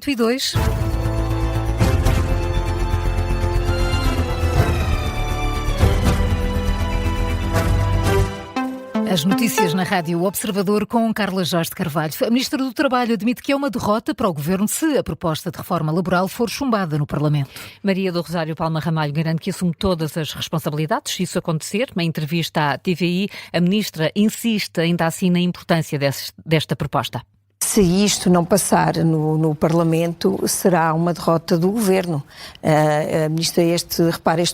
8h02. As notícias na Rádio Observador com Carla Jorge de Carvalho. A Ministra do Trabalho admite que é uma derrota para o Governo se a proposta de reforma laboral for chumbada no Parlamento. Maria do Rosário Palma Ramalho garante que assume todas as responsabilidades se isso acontecer. Na entrevista à TVI, a Ministra insiste ainda assim na importância desta proposta. Se isto não passar no Parlamento, será uma derrota do Governo. A Ministra, este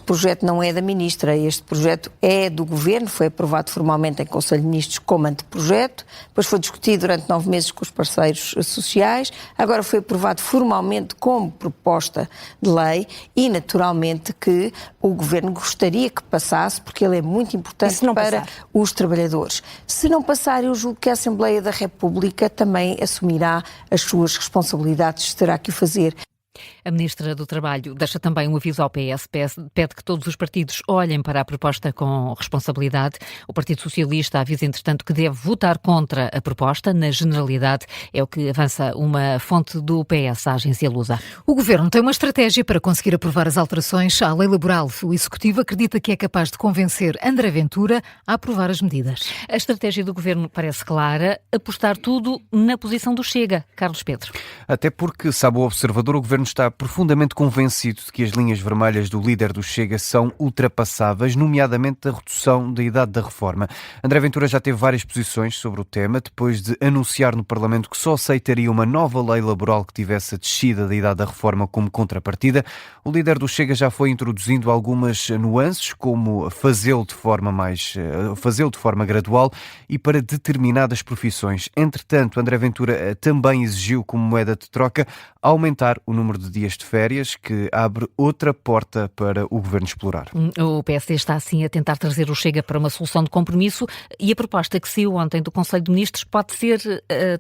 projeto não é da Ministra, este projeto é do Governo, foi aprovado formalmente em Conselho de Ministros como anteprojeto, depois foi discutido durante 9 meses com os parceiros sociais, agora foi aprovado formalmente como proposta de lei e, naturalmente, que o Governo gostaria que passasse, porque ele é muito importante para os trabalhadores. Se não passar, eu julgo que a Assembleia da República também assumirá as suas responsabilidades, terá que o fazer. A Ministra do Trabalho deixa também um aviso ao PS, pede que todos os partidos olhem para a proposta com responsabilidade. O Partido Socialista avisa, entretanto, que deve votar contra a proposta, na generalidade, é o que avança uma fonte do PS à agência Lusa. O Governo tem uma estratégia para conseguir aprovar as alterações à lei laboral. O Executivo acredita que é capaz de convencer André Ventura a aprovar as medidas. A estratégia do Governo parece clara, apostar tudo na posição do Chega. Carlos Pedro. Até porque, sabe o Observador, o Governo está profundamente convencido de que as linhas vermelhas do líder do Chega são ultrapassáveis, nomeadamente a redução da idade da reforma. André Ventura já teve várias posições sobre o tema, depois de anunciar no Parlamento que só aceitaria uma nova lei laboral que tivesse a descida da idade da reforma como contrapartida. O líder do Chega já foi introduzindo algumas nuances, como fazê-lo de forma gradual e para determinadas profissões. Entretanto, André Ventura também exigiu, como moeda de troca, aumentar o número de dias de férias, que abre outra porta para o Governo explorar. O PSD está assim a tentar trazer o Chega para uma solução de compromisso e a proposta que saiu ontem do Conselho de Ministros pode ser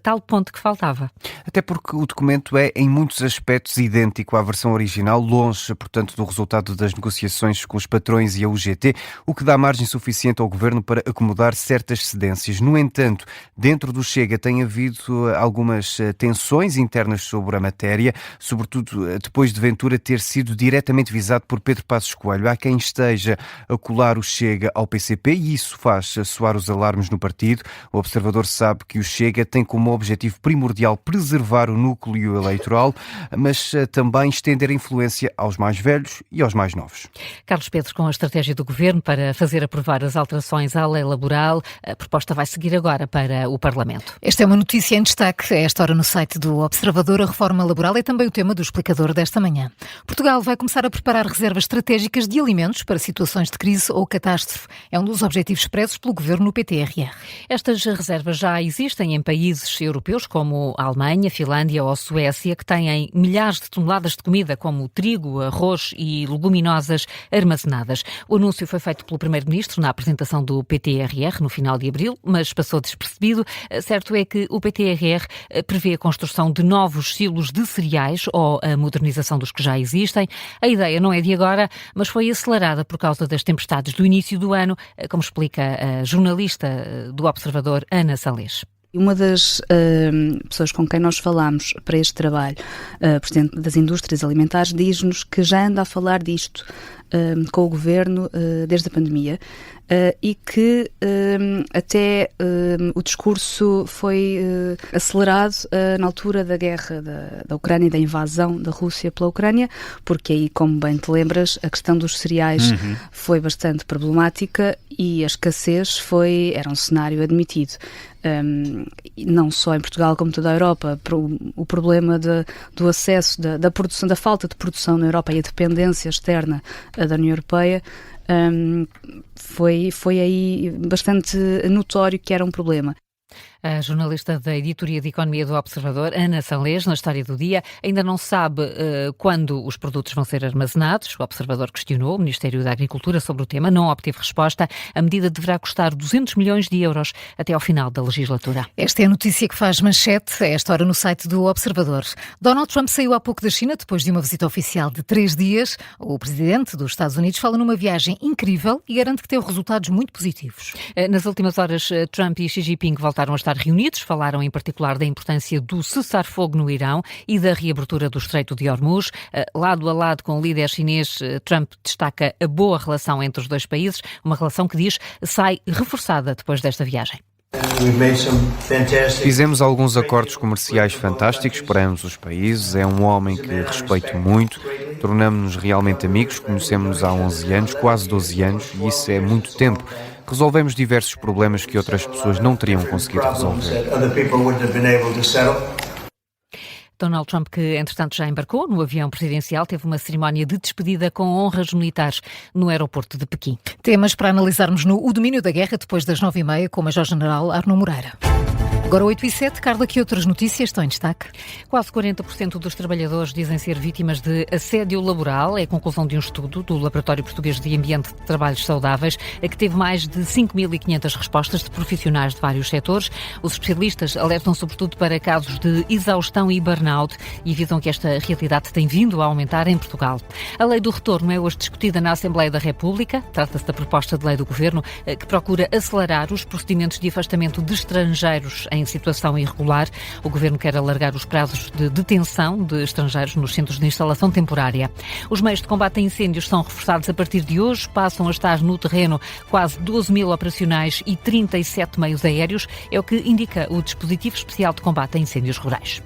tal ponto que faltava. Até porque o documento é, em muitos aspectos, idêntico à versão original, longe, portanto, do resultado das negociações com os patrões e a UGT, o que dá margem suficiente ao Governo para acomodar certas cedências. No entanto, dentro do Chega tem havido algumas tensões internas sobre a matéria, sobretudo depois de Ventura ter sido diretamente visado por Pedro Passos Coelho. Há quem esteja a colar o Chega ao PCP e isso faz soar os alarmes no partido. O Observador sabe que o Chega tem como objetivo primordial preservar o núcleo eleitoral, mas também estender a influência aos mais velhos e aos mais novos. Carlos Pedro, com a estratégia do Governo para fazer aprovar as alterações à lei laboral, a proposta vai seguir agora para o Parlamento. Esta é uma notícia em destaque a esta hora no site do Observador. A reforma laboral é também o tema do explicador desta manhã. Portugal vai começar a preparar reservas estratégicas de alimentos para situações de crise ou catástrofe. É um dos objetivos expressos pelo Governo no PTRR. Estas reservas já existem em países europeus como a Alemanha, Finlândia ou a Suécia, que têm milhares de toneladas de comida como trigo, arroz e leguminosas armazenadas. O anúncio foi feito pelo Primeiro-Ministro na apresentação do PTRR no final de abril, mas passou despercebido. Certo é que o PTRR prevê a construção de novos silos de cereais ou a modernização dos que já existem. A ideia não é de agora, mas foi acelerada por causa das tempestades do início do ano, como explica a jornalista do Observador, Ana Salês. Uma das pessoas com quem nós falámos para este trabalho, Presidente das Indústrias Alimentares, diz-nos que já anda a falar disto com o Governo desde a pandemia e que até o discurso foi acelerado na altura da guerra da Ucrânia e da invasão da Rússia pela Ucrânia, porque aí, como bem te lembras, a questão dos cereais foi bastante problemática e a escassez era um cenário admitido. Não só em Portugal como toda a Europa, o problema do acesso, da produção, da falta de produção na Europa e a dependência externa da União Europeia, foi aí bastante notório que era um problema. A jornalista da Editoria de Economia do Observador, Ana Salês, na História do Dia, ainda não sabe quando os produtos vão ser armazenados. O Observador questionou o Ministério da Agricultura sobre o tema, não obteve resposta. A medida deverá custar 200 milhões de euros até ao final da legislatura. Esta é a notícia que faz manchete a esta hora no site do Observador. Donald Trump saiu há pouco da China depois de uma visita oficial de 3 dias. O presidente dos Estados Unidos fala numa viagem incrível e garante que teve resultados muito positivos. Nas últimas horas, Trump e Xi Jinping voltaram a estar estar reunidos. Falaram em particular da importância do cessar-fogo no Irão e da reabertura do Estreito de Hormuz. Lado a lado com o líder chinês, Trump destaca a boa relação entre os dois países, uma relação que diz sai reforçada depois desta viagem. Fizemos alguns acordos comerciais fantásticos para ambos os países. É um homem que respeito muito. Tornamo-nos realmente amigos. Conhecemos-nos há 11 anos, quase 12 anos, e isso é muito tempo. Resolvemos diversos problemas que outras pessoas não teriam conseguido resolver. Donald Trump, que entretanto já embarcou no avião presidencial, teve uma cerimónia de despedida com honras militares no aeroporto de Pequim. Temas para analisarmos no O Domínio da Guerra, depois das 9h30, com o Major-General Arno Moreira. Agora 8h07, Carla, que outras notícias estão em destaque? Quase 40% dos trabalhadores dizem ser vítimas de assédio laboral. É a conclusão de um estudo do Laboratório Português de Ambiente de Trabalhos Saudáveis, que teve mais de 5.500 respostas de profissionais de vários setores. Os especialistas alertam sobretudo para casos de exaustão e burnout e avisam que esta realidade tem vindo a aumentar em Portugal. A lei do retorno é hoje discutida na Assembleia da República. Trata-se da proposta de lei do Governo que procura acelerar os procedimentos de afastamento de estrangeiros em situação irregular. O Governo quer alargar os prazos de detenção de estrangeiros nos centros de instalação temporária. Os meios de combate a incêndios são reforçados a partir de hoje. Passam a estar no terreno quase 12.000 operacionais e 37 meios aéreos. É o que indica o dispositivo especial de combate a incêndios rurais.